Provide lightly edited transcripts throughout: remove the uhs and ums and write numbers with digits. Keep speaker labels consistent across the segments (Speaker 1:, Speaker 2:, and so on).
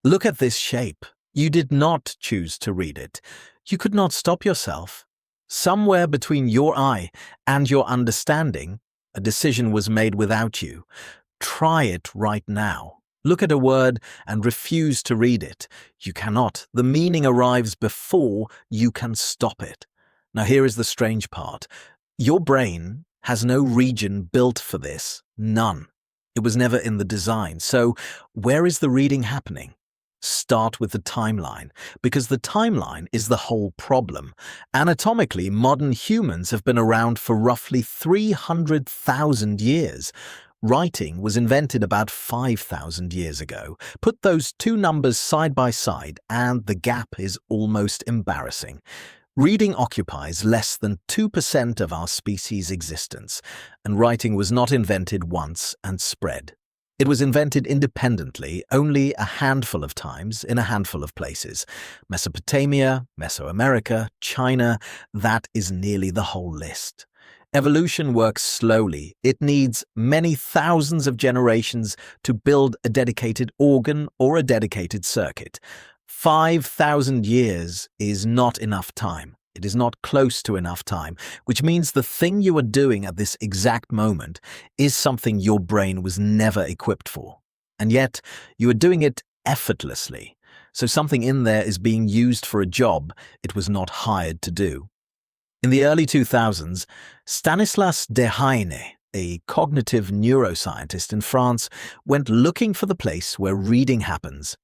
Speaker 1: Look at this shape. You did not choose to read it. You could not stop yourself. Somewhere between your eye and your understanding, a decision was made without you. Try it right now. Look at a word and refuse to read it. You cannot. The meaning arrives before you can stop it. Now here is the strange part. Your brain has no region built for this. None. It was never in the design. So where is the reading happening? Start with the timeline, because the timeline is the whole problem. Anatomically, modern humans have been around for roughly 300,000 years. Writing was invented about 5,000 years ago. Put those two numbers side by side, and the gap is almost embarrassing. Reading occupies less than 2% of our species' existence, and writing was not invented once and spread. It was invented independently only a handful of times in a handful of places. Mesopotamia, Mesoamerica, China, that is nearly the whole list. Evolution works slowly. It needs many thousands of generations to build a dedicated organ or a dedicated circuit. 5,000 years is not enough time. It is not close to enough time, which means the thing you are doing at this exact moment is something your brain was never equipped for. And yet, you are doing it effortlessly. So something in there is being used for a job it was not hired to do. In the early 2000s, Stanislas Dehaene, a cognitive neuroscientist in France, went looking for the place where reading happens.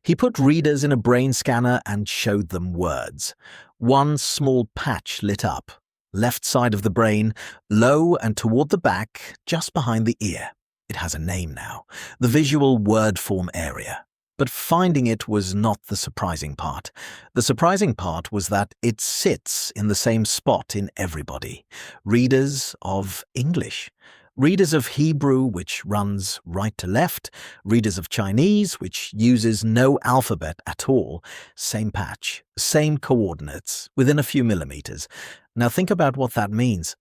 Speaker 1: He put readers in a brain scanner and showed them words. One small patch lit up, left side of the brain, low and toward the back, just behind the ear. It has a name now, the visual word form area. But finding it was not the surprising part. The surprising part was that it sits in the same spot in everybody. Readers of English, readers of Hebrew, which runs right to left, readers of Chinese, which uses no alphabet at all, same patch, same coordinates, within a few millimeters. Now think about what that means.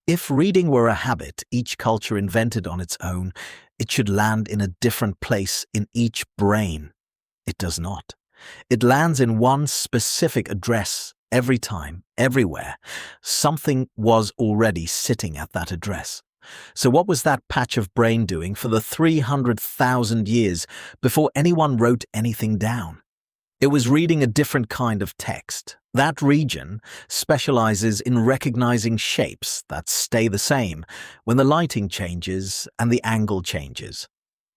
Speaker 1: If reading were a habit each culture invented on its own, it should land in a different place in each brain. It does not. It lands in one specific address every time, everywhere. Something was already sitting at that address. So what was that patch of brain doing for the 300,000 years before anyone wrote anything down? It was reading a different kind of text. That region specializes in recognizing shapes that stay the same when the lighting changes and the angle changes.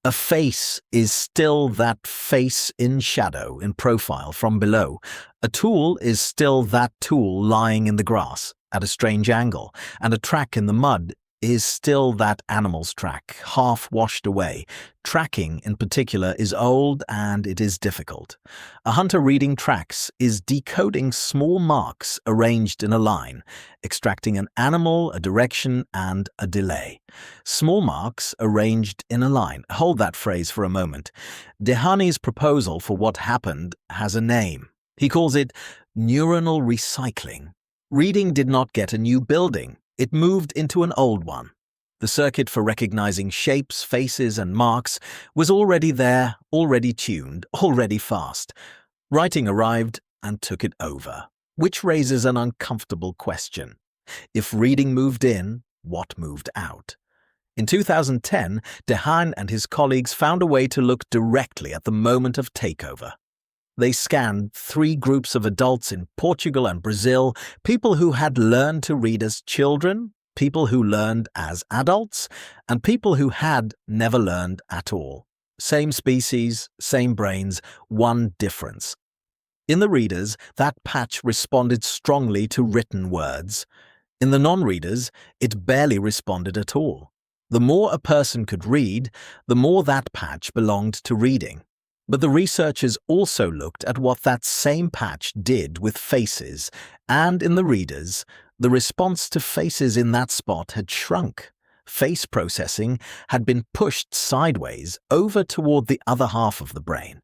Speaker 1: A face is still that face in shadow, in profile from below. A tool is still that tool lying in the grass at a strange angle, and a track in the mud is still that animal's track, half washed away. Tracking, in particular, is old and it is difficult. A hunter reading tracks is decoding small marks arranged in a line, extracting an animal, a direction, and a delay. Small marks arranged in a line. Hold that phrase for a moment. Dehaene's proposal for what happened has a name. He calls it neuronal recycling. Reading did not get a new building. It moved into an old one. The circuit for recognizing shapes, faces, and marks was already there, already tuned, already fast. Writing arrived and took it over, which raises an uncomfortable question. If reading moved in, what moved out? In 2010, Dehaene and his colleagues found a way to look directly at the moment of takeover. They scanned 3 groups of adults in Portugal and Brazil, people who had learned to read as children, people who learned as adults, and people who had never learned at all. Same species, same brains, one difference. In the readers, that patch responded strongly to written words. In the non-readers, it barely responded at all. The more a person could read, the more that patch belonged to reading. But the researchers also looked at what that same patch did with faces, and in the readers, the response to faces in that spot had shrunk. Face processing had been pushed sideways over toward the other half of the brain.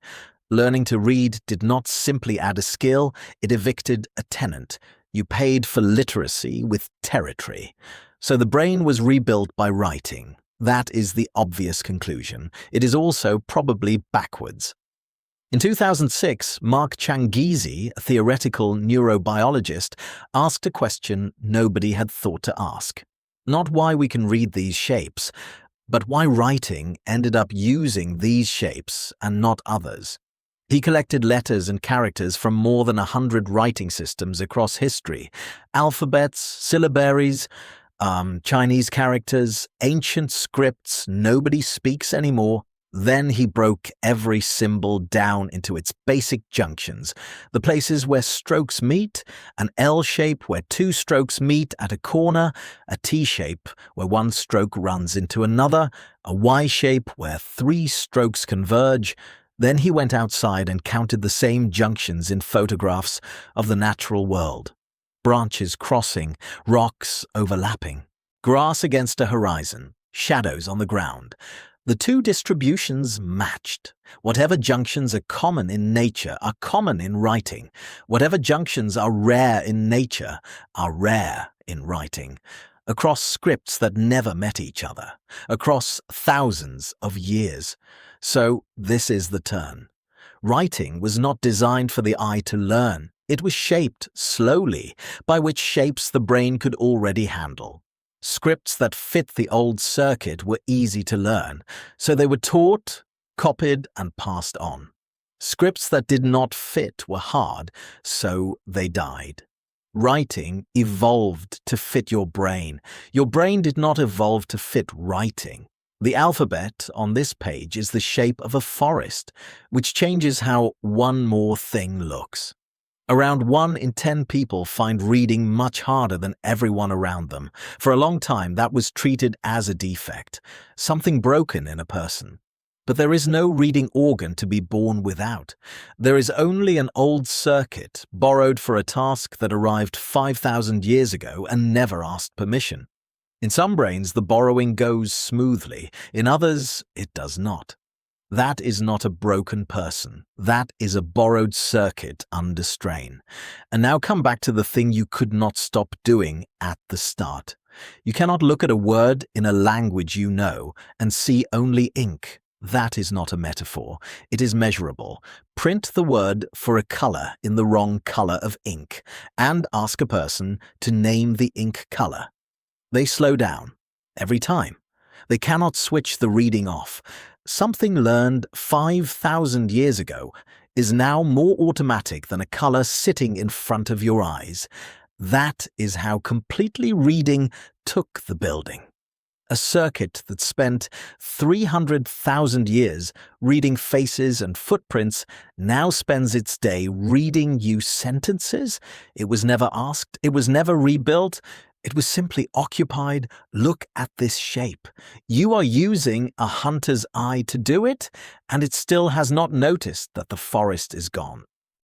Speaker 1: Learning to read did not simply add a skill, it evicted a tenant. You paid for literacy with territory. So the brain was rebuilt by writing. That is the obvious conclusion. It is also probably backwards. In 2006, Mark Changizi, a theoretical neurobiologist, asked a question nobody had thought to ask. Not why we can read these shapes, but why writing ended up using these shapes and not others. He collected letters and characters from more than 100 writing systems across history, alphabets, syllabaries, Chinese characters, ancient scripts nobody speaks anymore. Then he broke every symbol down into its basic junctions, the places where strokes meet, an L shape where two strokes meet at a corner, a T shape where one stroke runs into another, a Y shape where three strokes converge. Then he went outside and counted the same junctions in photographs of the natural world. Branches crossing, rocks overlapping, grass against a horizon, shadows on the ground. The two distributions matched. Whatever junctions are common in nature are common in writing. Whatever junctions are rare in nature are rare in writing. Across scripts that never met each other, across thousands of years. So this is the turn. Writing was not designed for the eye to learn. It was shaped slowly, by which shapes the brain could already handle. Scripts that fit the old circuit were easy to learn, so they were taught, copied, and passed on. Scripts that did not fit were hard, so they died. Writing evolved to fit your brain. Your brain did not evolve to fit writing. The alphabet on this page is the shape of a forest, which changes how one more thing looks. Around 1 in 10 people find reading much harder than everyone around them. For a long time, that was treated as a defect, something broken in a person. But there is no reading organ to be born without. There is only an old circuit borrowed for a task that arrived 5,000 years ago and never asked permission. In some brains, the borrowing goes smoothly. In others, it does not. That is not a broken person. That is a borrowed circuit under strain. And now come back to the thing you could not stop doing at the start. You cannot look at a word in a language you know and see only ink. That is not a metaphor. It is measurable. Print the word for a color in the wrong color of ink and ask a person to name the ink color. They slow down every time. They cannot switch the reading off. Something learned 5,000 years ago is now more automatic than a color sitting in front of your eyes. That is how completely reading took the building. A circuit that spent 300,000 years reading faces and footprints now spends its day reading you sentences. It was never asked. It was never rebuilt. It was simply occupied. Look at this shape. You are using a hunter's eye to do it, and it still has not noticed that the forest is gone.